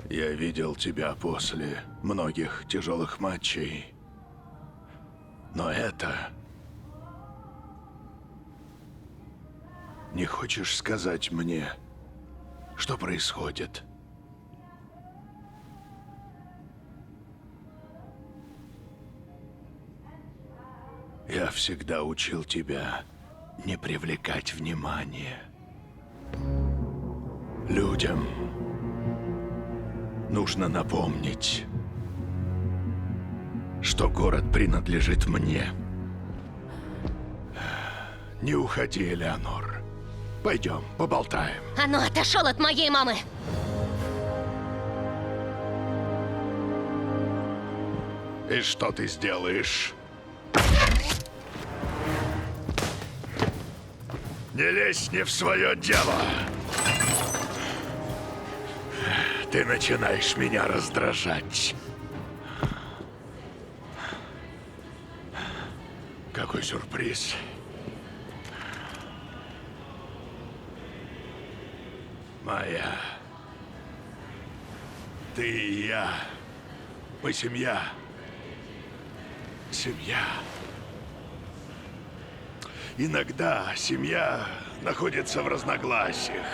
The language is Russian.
Я видел тебя после многих тяжелых матчей. Но это... Не хочешь сказать мне, что происходит? Я всегда учил тебя не привлекать внимания. Людям нужно напомнить, что город принадлежит мне. Не уходи, Элеонор. Пойдем, поболтаем. Оно отошел от моей мамы. И что ты сделаешь? Не лезь не в свое дело. Ты начинаешь меня раздражать. Какой сюрприз. Моя. Ты и я. Мы семья. Семья. Иногда семья находится в разногласиях.